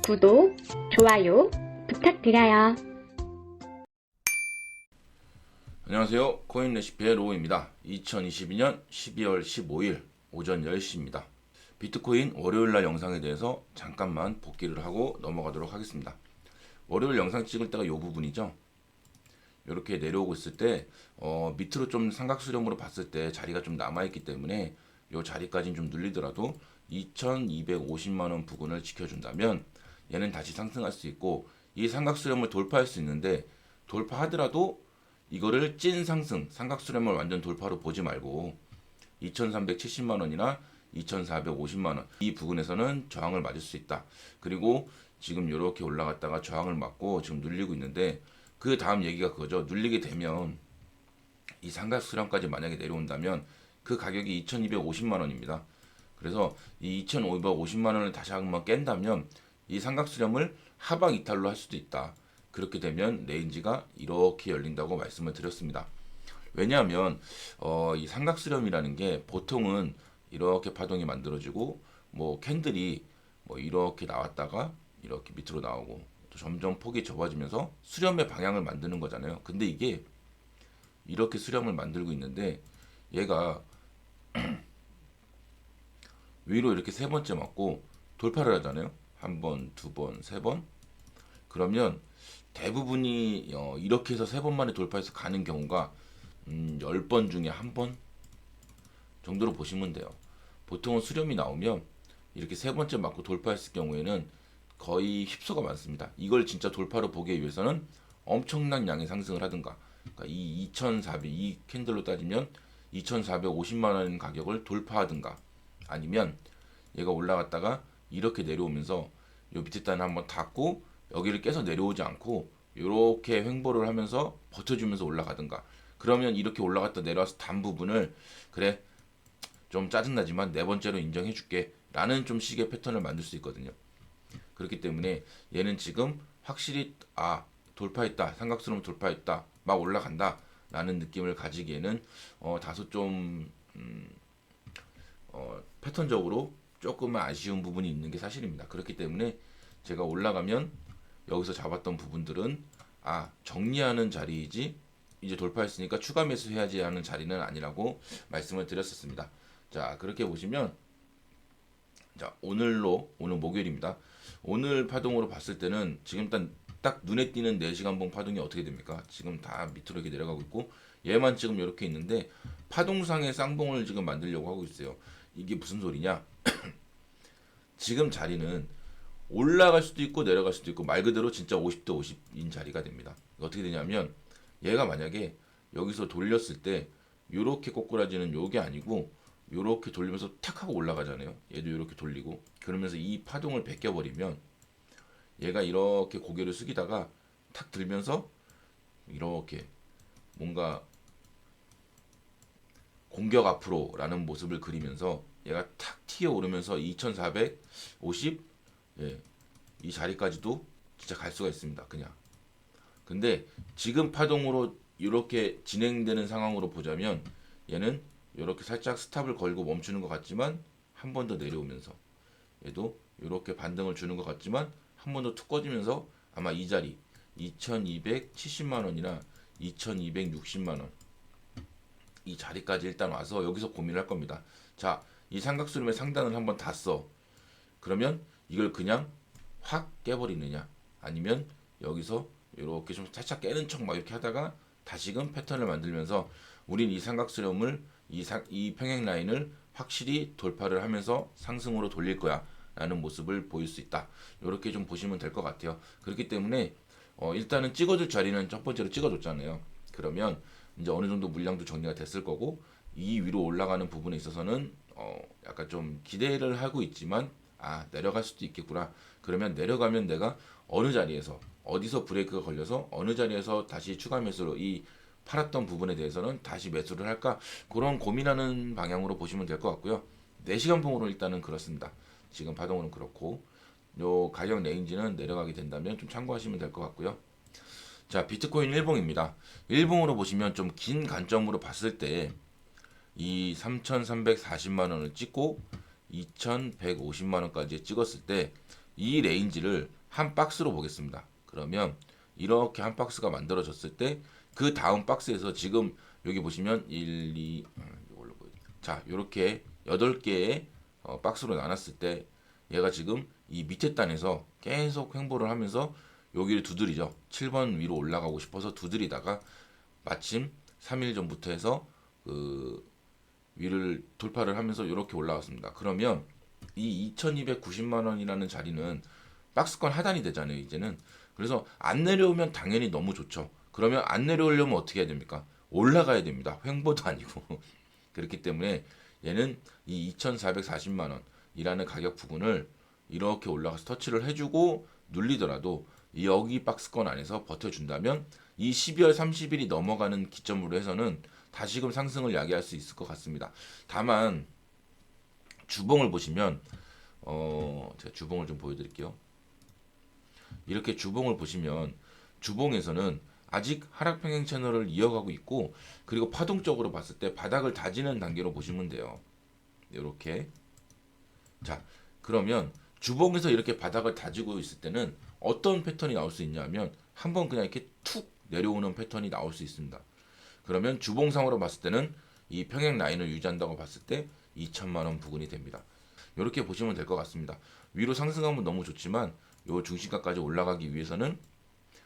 구독, 좋아요 부탁드려요. 안녕하세요. 코인 레시피의 로우입니다. 2022년 12월 15일 오전 10시입니다. 비트코인 월요일날 영상에 대해서 잠깐만 복귀를 하고 넘어가도록 하겠습니다. 월요일 영상 찍을 때가 이 부분이죠. 이렇게 내려오고 있을 때 밑으로 좀 삼각수렴으로 봤을 때 자리가 좀 남아있기 때문에 이 자리까지는 좀 눌리더라도 2250만원 부근을 지켜준다면 얘는 다시 상승할 수 있고, 이 삼각수렴을 돌파할 수 있는데, 돌파하더라도 이거를 찐 상승, 삼각수렴을 완전 돌파로 보지 말고 2370만원이나 2450만원 이 부근에서는 저항을 맞을 수 있다. 그리고 지금 이렇게 올라갔다가 저항을 맞고 지금 눌리고 있는데, 그 다음 얘기가 그거죠. 눌리게 되면 이 삼각수렴까지 만약에 내려온다면 그 가격이 2250만원입니다. 그래서 이 2550만원을 다시 한번 깬다면 이 삼각수렴을 하방 이탈로 할 수도 있다. 그렇게 되면 레인지가 이렇게 열린다고 말씀을 드렸습니다. 왜냐하면 이 삼각수렴이라는 게 보통은 이렇게 파동이 만들어지고 뭐 캔들이 뭐 이렇게 나왔다가 이렇게 밑으로 나오고 또 점점 폭이 좁아지면서 수렴의 방향을 만드는 거잖아요. 근데 이게 이렇게 수렴을 만들고 있는데 얘가 위로 이렇게 세 번째 맞고 돌파를 하잖아요. 한 번, 두 번, 세 번. 그러면 대부분이 이렇게 해서 세 번 만에 돌파해서 가는 경우가 10번 중에 한 번 정도로 보시면 돼요. 보통은 수렴이 나오면 이렇게 세 번째 맞고 돌파했을 경우에는 거의 휩소가 많습니다. 이걸 진짜 돌파로 보기 위해서는 엄청난 양의 상승을 하든가, 그러니까 이 2400, 이 캔들로 따지면 2450만 원 가격을 돌파하든가, 아니면 얘가 올라갔다가 이렇게 내려오면서 요 밑에 단을 한번 닫고 여기를 깨서 내려오지 않고 이렇게 횡보를 하면서 버텨주면서 올라가든가, 그러면 이렇게 올라갔다 내려와서 단 부분을 그래 좀 짜증나지만 네 번째로 인정해 줄게 라는 좀 식의 패턴을 만들 수 있거든요. 그렇기 때문에 얘는 지금 확실히 돌파했다, 삼각수렴 돌파했다, 막 올라간다 라는 느낌을 가지기에는 다소 좀 패턴적으로 조금은 아쉬운 부분이 있는 게 사실입니다. 그렇기 때문에 제가 올라가면 여기서 잡았던 부분들은 정리하는 자리이지 이제 돌파했으니까 추가 매수해야지 하는 자리는 아니라고 말씀을 드렸었습니다. 자, 그렇게 보시면 자, 오늘 목요일입니다. 오늘 파동으로 봤을 때는 지금 딱 눈에 띄는 4시간 봉 파동이 어떻게 됩니까? 지금 다 밑으로 이렇게 내려가고 있고, 얘만 지금 이렇게 있는데 파동상의 쌍봉을 지금 만들려고 하고 있어요. 이게 무슨 소리냐? 지금 자리는 올라갈 수도 있고 내려갈 수도 있고 말 그대로 진짜 50대 50인 자리가 됩니다. 어떻게 되냐면 얘가 만약에 여기서 돌렸을 때 요렇게 꼬꾸라지는 요게 아니고 요렇게 돌리면서 탁 하고 올라가잖아요. 얘도 요렇게 돌리고 그러면서 이 파동을 베껴버리면 얘가 이렇게 고개를 숙이다가 탁 들면서 이렇게 뭔가 공격 앞으로라는 모습을 그리면서 얘가 탁 튀어 오르면서 2450 이 자리까지도 진짜 갈 수가 있습니다. 그냥. 근데 지금 파동으로 이렇게 진행되는 상황으로 보자면 얘는 이렇게 살짝 스탑을 걸고 멈추는 것 같지만 한 번 더 내려오면서, 얘도 이렇게 반등을 주는 것 같지만 한 번 더 툭 꺼지면서 아마 이 자리 2270만 원이나 2260만 원 이 자리까지 일단 와서 여기서 고민을 할 겁니다. 자, 이 삼각수렴의 상단을 한번 다 써. 그러면 이걸 그냥 확 깨버리느냐, 아니면 여기서 이렇게 좀 살짝 깨는 척 막 이렇게 하다가 다시금 패턴을 만들면서 우린 이 삼각수렴을 이 평행 라인을 확실히 돌파를 하면서 상승으로 돌릴 거야 라는 모습을 보일 수 있다. 이렇게 좀 보시면 될 것 같아요. 그렇기 때문에 일단은 찍어줄 자리는 첫 번째로 찍어줬잖아요. 그러면 이제 어느 정도 물량도 정리가 됐을 거고, 이 위로 올라가는 부분에 있어서는 약간 좀 기대를 하고 있지만 내려갈 수도 있겠구나. 그러면 내려가면 내가 어느 자리에서 어디서 브레이크가 걸려서 어느 자리에서 다시 추가 매수로 이 팔았던 부분에 대해서는 다시 매수를 할까, 그런 고민하는 방향으로 보시면 될 것 같고요. 4시간 봉으로 일단은 그렇습니다. 지금 파동으로는 그렇고, 요 가격 레인지는 내려가게 된다면 좀 참고하시면 될 것 같고요. 자, 비트코인 일봉입니다. 일봉으로 보시면 좀 긴 관점으로 봤을 때 이 3,340만 원을 찍고 2,150만 원까지 찍었을 때 이 레인지를 한 박스로 보겠습니다. 그러면 이렇게 한 박스가 만들어졌을 때 그 다음 박스에서 지금 여기 보시면 1, 2, 이걸로 보여요. 자, 이렇게 8개의 박스로 나눴을 때 얘가 지금 이 밑에 단에서 계속 횡보를 하면서 여기를 두드리죠. 7번 위로 올라가고 싶어서 두드리다가 마침 3일 전부터 해서 그 위를 돌파를 하면서 이렇게 올라왔습니다. 그러면 이 2290만 원이라는 자리는 박스권 하단이 되잖아요, 이제는. 그래서 안 내려오면 당연히 너무 좋죠. 그러면 안 내려오려면 어떻게 해야 됩니까? 올라가야 됩니다. 횡보도 아니고. 그렇기 때문에 얘는 이 2440만 원이라는 가격 부분을 이렇게 올라가서 터치를 해주고 눌리더라도 여기 박스권 안에서 버텨준다면 이 12월 30일이 넘어가는 기점으로 해서는 다시금 상승을 야기할 수 있을 것 같습니다. 다만 주봉을 보시면 제가 주봉을 좀 보여드릴게요. 이렇게 주봉을 보시면 주봉에서는 아직 하락 평행 채널을 이어가고 있고, 그리고 파동적으로 봤을 때 바닥을 다지는 단계로 보시면 돼요. 이렇게. 자, 그러면 주봉에서 이렇게 바닥을 다지고 있을 때는 어떤 패턴이 나올 수 있냐면 한번 그냥 이렇게 툭 내려오는 패턴이 나올 수 있습니다. 그러면 주봉상으로 봤을 때는 이 평행 라인을 유지한다고 봤을 때 2천만 원 부근이 됩니다. 이렇게 보시면 될 것 같습니다. 위로 상승하면 너무 좋지만 요 중심가까지 올라가기 위해서는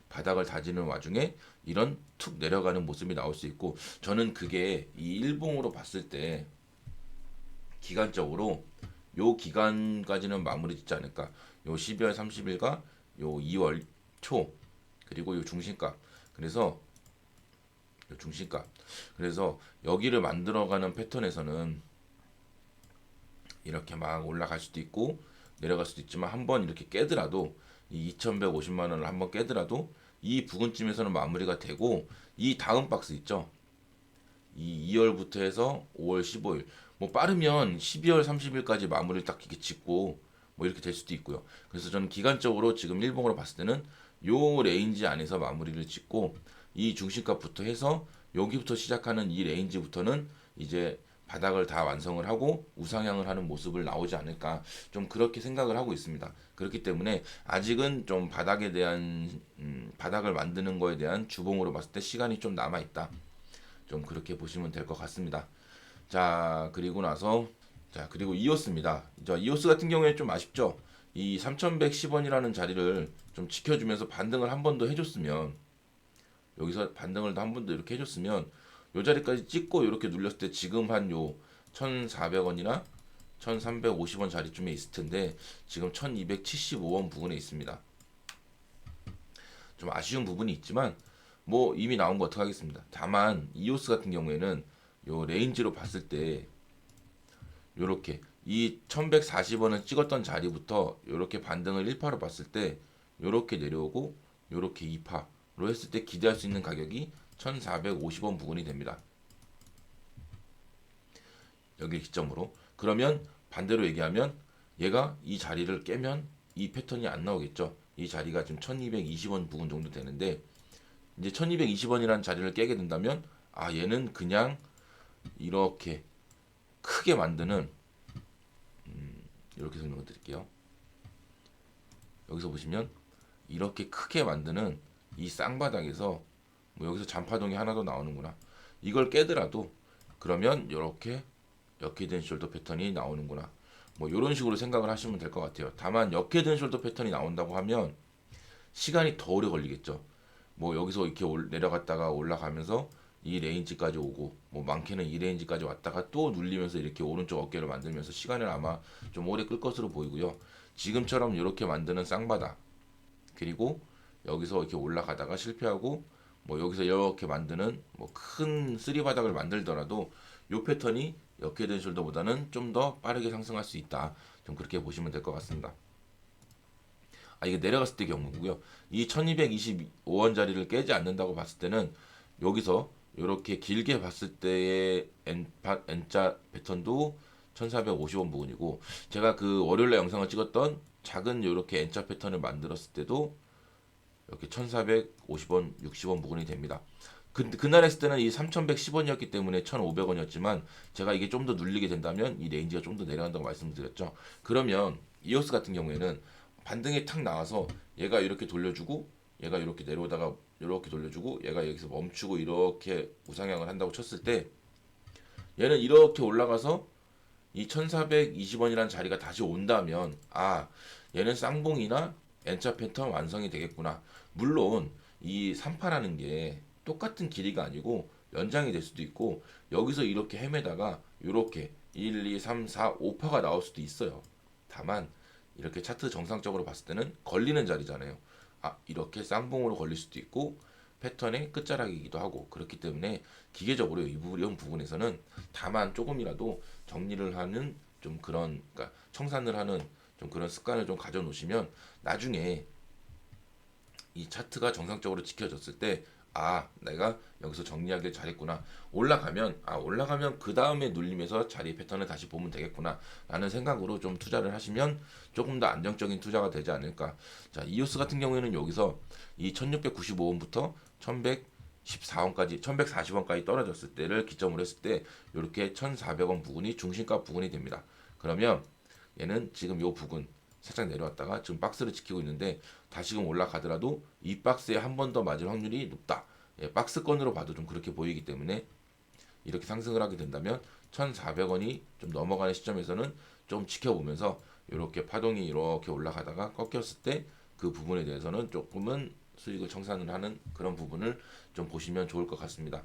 바닥을 다지는 와중에 이런 툭 내려가는 모습이 나올 수 있고, 저는 그게 이 일봉으로 봤을 때 기간적으로 요 기간까지는 마무리 짓지 않을까. 요 12월 30일과 요 2월 초, 그리고 요 중심가. 그래서 요 중심가. 그래서 여기를 만들어가는 패턴에서는 이렇게 막 올라갈 수도 있고 내려갈 수도 있지만, 한번 이렇게 깨더라도 이 2150만 원을 한번 깨더라도 이 부근쯤에서는 마무리가 되고, 이 다음 박스 있죠. 이 2월부터 해서 5월 15일, 뭐 빠르면 12월 30일까지 마무리를 딱 이렇게 짓고 뭐 이렇게 될 수도 있고요. 그래서 저는 기간적으로 지금 일봉으로 봤을 때는 요 레인지 안에서 마무리를 짓고, 이 중심값부터 해서 여기부터 시작하는 이 레인지부터는 이제 바닥을 다 완성을 하고 우상향을 하는 모습을 나오지 않을까, 좀 그렇게 생각을 하고 있습니다. 그렇기 때문에 아직은 좀 바닥에 대한 바닥을 만드는 거에 대한 주봉으로 봤을 때 시간이 좀 남아 있다. 좀 그렇게 보시면 될 것 같습니다. 자, 그리고 나서 그리고 이오스입니다. 이오스 같은 경우에 좀 아쉽죠. 이 3110원이라는 자리를 좀 지켜주면서 반등을 한 번 더 해줬으면, 여기서 반등을 한 번 더 이렇게 해줬으면 요 자리까지 찍고 이렇게 눌렸을 때 지금 한 요 1,400원이나 1,350원 자리쯤에 있을 텐데 지금 1,275원 부근에 있습니다. 좀 아쉬운 부분이 있지만 뭐 이미 나온 거 어떡하겠습니다. 다만 이오스 같은 경우에는 요 레인지로 봤을 때 요렇게 이 1140원을 찍었던 자리부터 요렇게 반등을 1파로 봤을 때 요렇게 내려오고 요렇게 2파로 했을 때 기대할 수 있는 가격이 1450원 부근이 됩니다. 여기 기점으로. 그러면 반대로 얘기하면 얘가 이 자리를 깨면 이 패턴이 안 나오겠죠. 이 자리가 지금 1220원 부근 정도 되는데, 이제 1220원이라는 자리를 깨게 된다면 얘는 그냥 이렇게 크게 만드는, 이렇게 설명을 드릴게요. 여기서 보시면 이렇게 크게 만드는 이 쌍바닥에서 뭐 여기서 잔파동이 하나 더 나오는구나. 이걸 깨더라도 그러면 이렇게 역헤드앤 숄더 패턴이 나오는구나. 뭐 이런 식으로 생각을 하시면 될 것 같아요. 다만 역헤드앤 숄더 패턴이 나온다고 하면 시간이 더 오래 걸리겠죠. 뭐 여기서 이렇게 내려갔다가 올라가면서 이 레인지까지 오고, 뭐 많게는 이 레인지까지 왔다가 또 눌리면서 이렇게 오른쪽 어깨를 만들면서 시간을 아마 좀 오래 끌 것으로 보이고요. 지금처럼 이렇게 만드는 쌍바닥, 그리고 여기서 이렇게 올라가다가 실패하고 뭐 여기서 이렇게 만드는 뭐 큰 쓰리바닥을 만들더라도 이 패턴이 역헤드앤 숄더보다는 좀 더 빠르게 상승할 수 있다. 좀 그렇게 보시면 될 것 같습니다. 이게 내려갔을 때 경우고요. 이 1225원 자리를 깨지 않는다고 봤을 때는 여기서 이렇게 길게 봤을 때의 N자 패턴도 1450원 부분이고, 제가 그 월요일날 영상을 찍었던 작은 이렇게 N자 패턴을 만들었을 때도 이렇게 1450원, 60원 부분이 됩니다. 그날 했을 때는 이 3110원이었기 때문에 1500원이었지만 제가 이게 좀 더 눌리게 된다면 이 레인지가 좀 더 내려간다고 말씀드렸죠. 그러면 이오스 같은 경우에는 반등이 탁 나와서 얘가 이렇게 돌려주고 얘가 이렇게 내려오다가 이렇게 돌려주고 얘가 여기서 멈추고 이렇게 우상향을 한다고 쳤을 때 얘는 이렇게 올라가서 이 1420원이라는 자리가 다시 온다면 아 얘는 쌍봉이나 N자 패턴 완성이 되겠구나. 물론 이 3파라는 게 똑같은 길이가 아니고 연장이 될 수도 있고 여기서 이렇게 헤매다가 이렇게 1, 2, 3, 4, 5파가 나올 수도 있어요. 다만 이렇게 차트 정상적으로 봤을 때는 걸리는 자리잖아요. 아 이렇게 쌍봉으로 걸릴 수도 있고 패턴의 끝자락이기도 하고 그렇기 때문에 기계적으로 이런 부분에서는 다만 조금이라도 정리를 하는 좀 그런 그러니까 청산을 하는 좀 그런 습관을 좀 가져 놓으시면 나중에 이 차트가 정상적으로 지켜졌을 때 아 내가 여기서 정리하길 잘했구나 올라가면 그 다음에 눌림에서 자리 패턴을 다시 보면 되겠구나 라는 생각으로 좀 투자를 하시면 조금 더 안정적인 투자가 되지 않을까. 자 이오스 같은 경우에는 여기서 이 1695원부터 1114원까지 1140원까지 떨어졌을 때를 기점으로 했을 때 이렇게 1400원 부근이 중심가 부근이 됩니다. 그러면 얘는 지금 요 부근 살짝 내려왔다가 지금 박스를 지키고 있는데 다시금 올라가더라도 이 박스에 한 번 더 맞을 확률이 높다. 예, 박스권으로 봐도 좀 그렇게 보이기 때문에 이렇게 상승을 하게 된다면 1,400원이 좀 넘어가는 시점에서는 좀 지켜보면서 이렇게 파동이 이렇게 올라가다가 꺾였을 때 그 부분에 대해서는 조금은 수익을 청산을 하는 그런 부분을 좀 보시면 좋을 것 같습니다.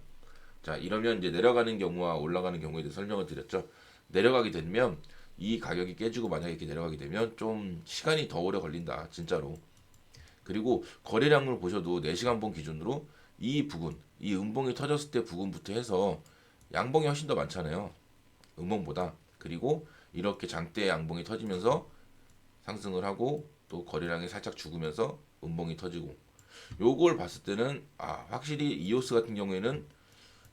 자 이러면 이제 내려가는 경우와 올라가는 경우에 대해 설명을 드렸죠. 내려가게 되면 이 가격이 깨지고 만약에 이렇게 내려가게 되면 좀 시간이 더 오래 걸린다 진짜로. 그리고 거래량을 보셔도 4시간봉 기준으로 이 부분 이 음봉이 터졌을 때 부분부터 해서 양봉이 훨씬 더 많잖아요 음봉보다. 그리고 이렇게 장대 양봉이 터지면서 상승을 하고 또 거래량이 살짝 죽으면서 음봉이 터지고 요걸 봤을 때는 아 확실히 이오스 같은 경우에는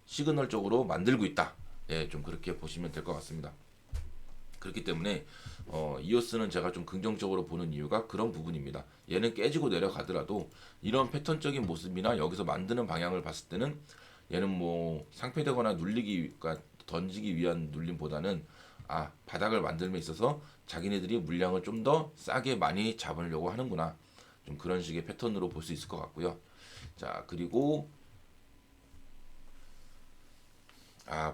시그널적으로 만들고 있다. 예, 좀 그렇게 보시면 될 것 같습니다. 그렇기 때문에 이오스는 제가 좀 긍정적으로 보는 이유가 그런 부분입니다. 얘는 깨지고 내려가더라도 이런 패턴적인 모습이나 여기서 만드는 방향을 봤을 때는 얘는 뭐 상패되거나 눌리기 그러니까 던지기 위한 눌림보다는 아 바닥을 만들면 있어서 자기네들이 물량을 좀 더 싸게 많이 잡으려고 하는구나. 좀 그런 식의 패턴으로 볼 수 있을 것 같고요. 자 그리고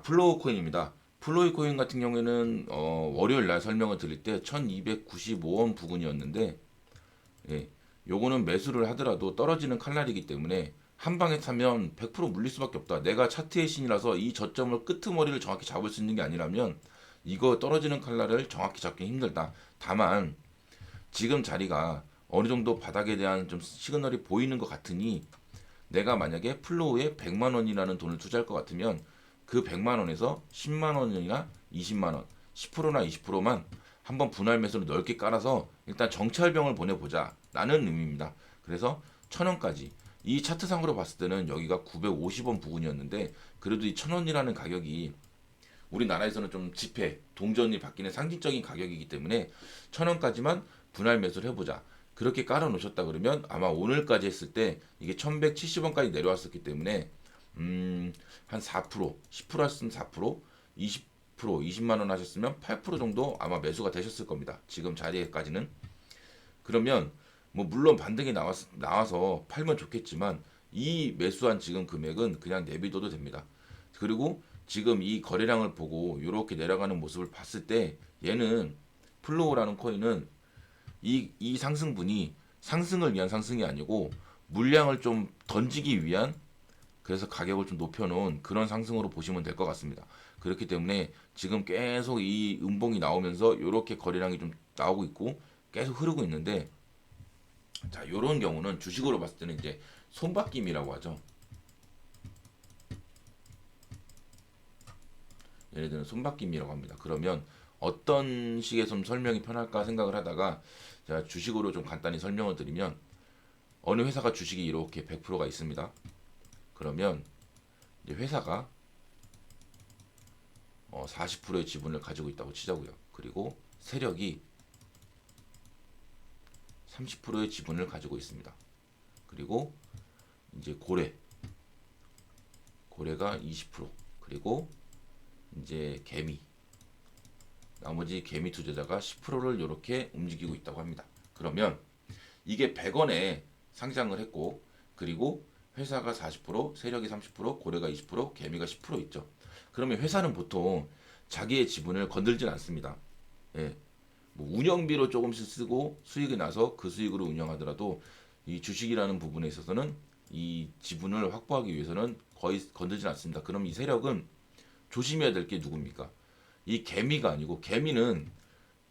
플로우 코인입니다. 플로우 코인 같은 경우에는 월요일 날 설명을 드릴 때 1295원 부근이었는데 예, 요거는 매수를 하더라도 떨어지는 칼날이기 때문에 한 방에 사면 100% 물릴 수밖에 없다. 내가 차트의 신이라서 이 저점을 끄트머리를 정확히 잡을 수 있는 게 아니라면 이거 떨어지는 칼날을 정확히 잡기 힘들다. 다만 지금 자리가 어느 정도 바닥에 대한 좀 시그널이 보이는 것 같으니 내가 만약에 플로우에 100만 원이라는 돈을 투자할 것 같으면 그 100만 원에서 10만 원이나 20만 원, 10%나 20%만 한번 분할 매수를 넓게 깔아서 일단 정찰병을 보내보자 라는 의미입니다. 그래서 1000원까지 이 차트상으로 봤을 때는 여기가 950원 부근이었는데 그래도 이 1000원이라는 가격이 우리나라에서는 좀 지폐, 동전이 바뀌는 상징적인 가격이기 때문에 1000원까지만 분할 매수를 해보자. 그렇게 깔아 놓으셨다 그러면 아마 오늘까지 했을 때 이게 1170원까지 내려왔었기 때문에 한 4%, 10% 하셨으면 4%, 20%, 20만 원 하셨으면 8% 정도 아마 매수가 되셨을 겁니다. 지금 자리에까지는. 그러면 뭐 물론 반등이 나와서 팔면 좋겠지만 이 매수한 지금 금액은 그냥 내비둬도 됩니다. 그리고 지금 이 거래량을 보고 이렇게 내려가는 모습을 봤을 때 얘는 플로우라는 코인은 이 상승분이 상승을 위한 상승이 아니고 물량을 좀 던지기 위한 그래서 가격을 좀 높여놓은 그런 상승으로 보시면 될 것 같습니다. 그렇기 때문에 지금 계속 이 음봉이 나오면서 이렇게 거래량이 좀 나오고 있고 계속 흐르고 있는데 자 이런 경우는 주식으로 봤을 때는 이제 손바뀜이라고 하죠. 예를 들면 손바뀜이라고 합니다. 그러면 어떤 식의 좀 설명이 편할까 생각을 하다가 제가 주식으로 좀 간단히 설명을 드리면 어느 회사가 주식이 이렇게 100%가 있습니다. 그러면 이제 회사가 40%의 지분을 가지고 있다고 치자고요. 그리고 세력이 30%의 지분을 가지고 있습니다. 그리고 이제 고래가 20%, 그리고 이제 나머지 개미 투자자가 10%를 이렇게 움직이고 있다고 합니다. 그러면 이게 100원에 상장을 했고 그리고 회사가 40%, 세력이 30%, 고래가 20%, 개미가 10% 있죠. 그러면 회사는 보통 자기의 지분을 건들진 않습니다. 예. 뭐 운영비로 조금씩 쓰고 수익이 나서 그 수익으로 운영하더라도 이 주식이라는 부분에 있어서는 이 지분을 확보하기 위해서는 거의 건들진 않습니다. 그럼 이 세력은 조심해야 될 게 누굽니까? 이 개미가 아니고 개미는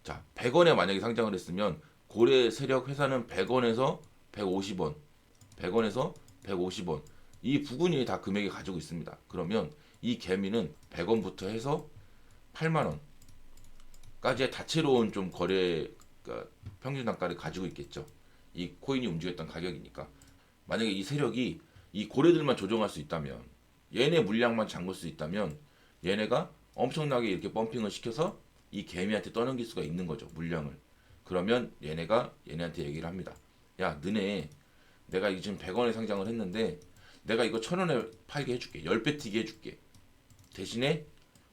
자 100원에 만약에 상장을 했으면 고래 세력 회사는 100원에서 150원, 100원에서 150원 이 부근이 다 금액이 가지고 있습니다. 그러면 이 개미는 100원부터 해서 8만 원까지의 다채로운 좀 거래 그러니까 평균 단가를 가지고 있겠죠. 이 코인이 움직였던 가격이니까. 만약에 이 세력이 이 고래들만 조종할 수 있다면 얘네 물량만 잠글 수 있다면 얘네가 엄청나게 이렇게 펌핑을 시켜서 이 개미한테 떠넘길 수가 있는 거죠. 물량을. 그러면 얘네가 얘네한테 얘기를 합니다. 야 너네 내가 이거 지금 100원에 상장을 했는데 내가 이거 1000원에 팔게 해줄게. 10배 튀게 해줄게. 대신에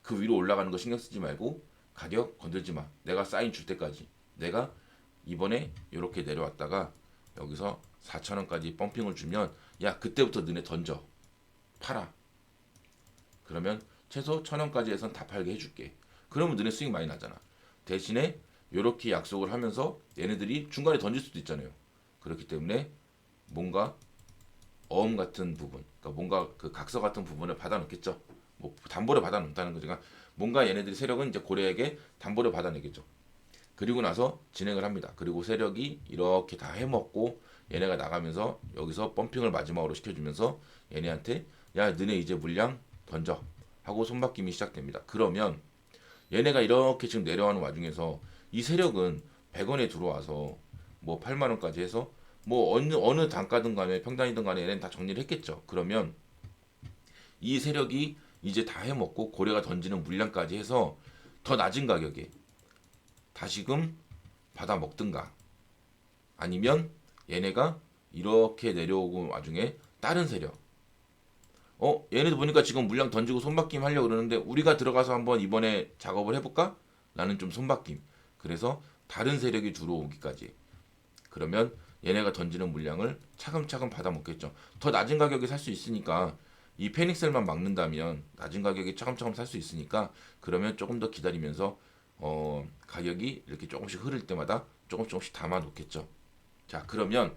그 위로 올라가는 거 신경 쓰지 말고 가격 건들지 마. 내가 사인 줄 때까지. 내가 이번에 이렇게 내려왔다가 여기서 4,000원까지 펌핑을 주면 야 그때부터 너네 던져. 팔아. 그러면 최소 1,000원까지 해선 다 팔게 해줄게. 그러면 너네 수익 많이 나잖아. 대신에 이렇게 약속을 하면서 얘네들이 중간에 던질 수도 있잖아요. 그렇기 때문에 뭔가 어음 같은 부분, 그러니까 뭔가 그 각서 같은 부분을 받아놓겠죠. 뭐 담보를 받아놓는다는 거지가 뭔가 얘네들이 세력은 이제 고래에게 담보를 받아내겠죠. 그리고 나서 진행을 합니다. 그리고 세력이 이렇게 다 해먹고 얘네가 나가면서 여기서 펌핑을 마지막으로 시켜주면서 얘네한테 야 너네 이제 물량 던져 하고 손바뀜이 시작됩니다. 그러면 얘네가 이렇게 지금 내려가는 와중에서 이 세력은 100원에 들어와서 뭐 8만 원까지 해서 뭐 어느 단가든 간에 평단이든 간에 얘네는 다 정리를 했겠죠. 그러면 이 세력이 이제 다 해먹고 고래가 던지는 물량까지 해서 더 낮은 가격에 다시금 받아 먹든가 아니면 얘네가 이렇게 내려오고 와중에 다른 세력 얘네들 보니까 지금 물량 던지고 손바뀜 하려고 그러는데 우리가 들어가서 한번 이번에 작업을 해볼까? 라는 좀 손바뀜. 그래서 다른 세력이 들어오기까지. 그러면 얘네가 던지는 물량을 차근차근 받아 먹겠죠. 더 낮은 가격에 살 수 있으니까 이 페닉셀만 막는다면 낮은 가격에 차근차근 살 수 있으니까 그러면 조금 더 기다리면서 가격이 이렇게 조금씩 흐를 때마다 조금씩 담아 놓겠죠. 자 그러면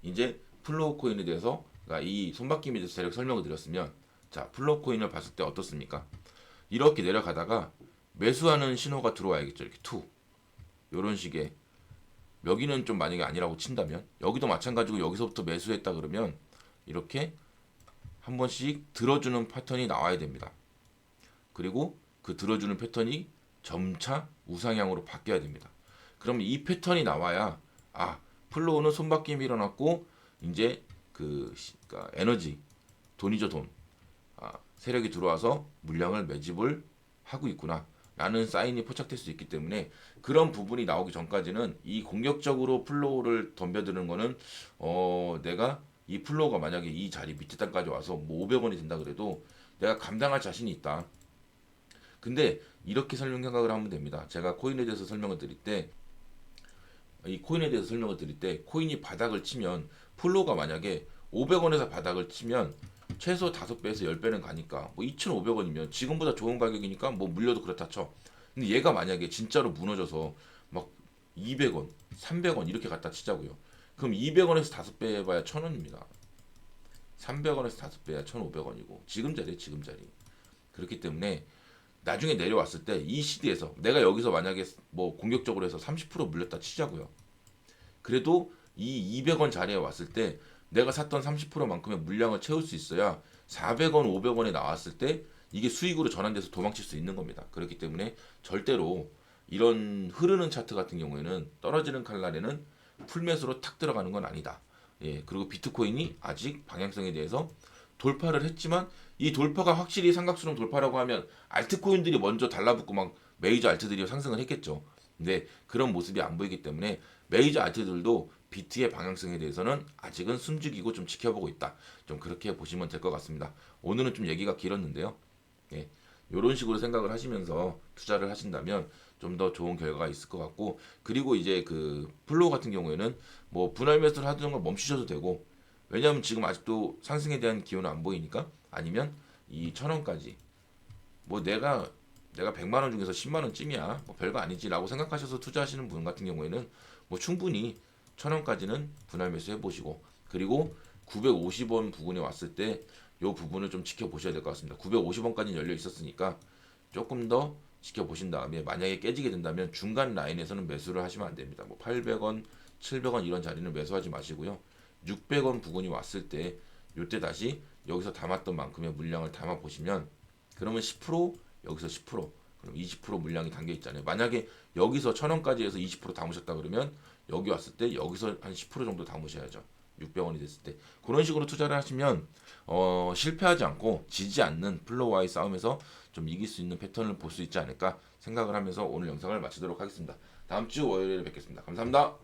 이제 플로우 코인에 대해서 이 손바뀜에 대해서 대략 설명을 드렸으면 자 플로우 코인을 봤을 때 어떻습니까? 이렇게 내려가다가 매수하는 신호가 들어와야겠죠. 이렇게 투 요런 식의 여기는 좀 만약에 아니라고 친다면 여기도 마찬가지고 여기서부터 매수했다 그러면 이렇게 한 번씩 들어주는 패턴이 나와야 됩니다. 그리고 그 들어주는 패턴이 점차 우상향으로 바뀌어야 됩니다. 그럼 이 패턴이 나와야 플로우는 손바뀜이 일어났고 이제 그러니까 에너지 돈이죠 돈 세력이 들어와서 물량을 매집을 하고 있구나 라는 사인이 포착될 수 있기 때문에 그런 부분이 나오기 전까지는 이 공격적으로 플로우를 덤벼드는 거는 내가 이 플로우가 만약에 이 자리 밑에 단까지 와서 뭐 500원이 된다 그래도 내가 감당할 자신이 있다. 근데 이렇게 생각을 하면 됩니다. 제가 코인에 대해서 설명을 드릴 때 이 코인에 대해서 설명을 드릴 때 코인이 바닥을 치면 플로우가 만약에 500원에서 바닥을 치면 최소 5배에서 10배는 가니까 뭐 2,500원이면 지금보다 좋은 가격이니까 뭐 물려도 그렇다 쳐. 근데 얘가 만약에 진짜로 무너져서 막 200원, 300원 이렇게 갖다 치자고요. 그럼 200원에서 5배 해봐야 1,000원입니다. 300원에서 5배야 1,500원이고 지금 자리. 그렇기 때문에 나중에 내려왔을 때 이 시대에서 내가 여기서 만약에 뭐 공격적으로 해서 30% 물렸다 치자고요. 그래도 이 200원 자리에 왔을 때 내가 샀던 30%만큼의 물량을 채울 수 있어야 400원, 500원에 나왔을 때 이게 수익으로 전환돼서 도망칠 수 있는 겁니다. 그렇기 때문에 절대로 이런 흐르는 차트 같은 경우에는 떨어지는 칼날에는 풀매수로 탁 들어가는 건 아니다. 예, 그리고 비트코인이 아직 방향성에 대해서 돌파를 했지만 이 돌파가 확실히 삼각수렴 돌파라고 하면 알트코인들이 먼저 달라붙고 막 메이저 알트들이 상승을 했겠죠. 근데 그런 모습이 안 보이기 때문에 메이저 알트들도 비트의 방향성에 대해서는 아직은 숨죽이고 좀 지켜보고 있다. 좀 그렇게 보시면 될 것 같습니다. 오늘은 좀 얘기가 길었는데요. 예, 이런 식으로 생각을 하시면서 투자를 하신다면 좀 더 좋은 결과가 있을 것 같고, 그리고 이제 그 플로우 같은 경우에는 뭐 분할 매수를 하던 걸 멈추셔도 되고, 왜냐하면 지금 아직도 상승에 대한 기운은 안 보이니까. 아니면 이 1,000원까지 뭐 내가 100만 원 중에서 10만 원쯤이야 뭐 별거 아니지라고 생각하셔서 투자하시는 분 같은 경우에는 뭐 충분히 1,000원까지는 분할 매수 해보시고, 그리고 950원 부근에 왔을 때 요 부분을 좀 지켜보셔야 될 것 같습니다. 950원까지 열려 있었으니까 조금 더 지켜보신 다음에 만약에 깨지게 된다면 중간 라인에서는 매수를 하시면 안 됩니다. 뭐 800원, 700원 이런 자리는 매수하지 마시고요. 600원 부근이 왔을 때 요때 다시 여기서 담았던 만큼의 물량을 담아 보시면, 그러면 10%, 여기서 10%, 그럼 20% 물량이 담겨 있잖아요. 만약에 여기서 1,000원까지 해서 20% 담으셨다 그러면 여기 왔을 때 여기서 한 10% 정도 담으셔야죠. 600원이 됐을 때. 그런 식으로 투자를 하시면 실패하지 않고 지지 않는 플로우와의 싸움에서 좀 이길 수 있는 패턴을 볼 수 있지 않을까 생각을 하면서 오늘 영상을 마치도록 하겠습니다. 다음 주 월요일에 뵙겠습니다. 감사합니다.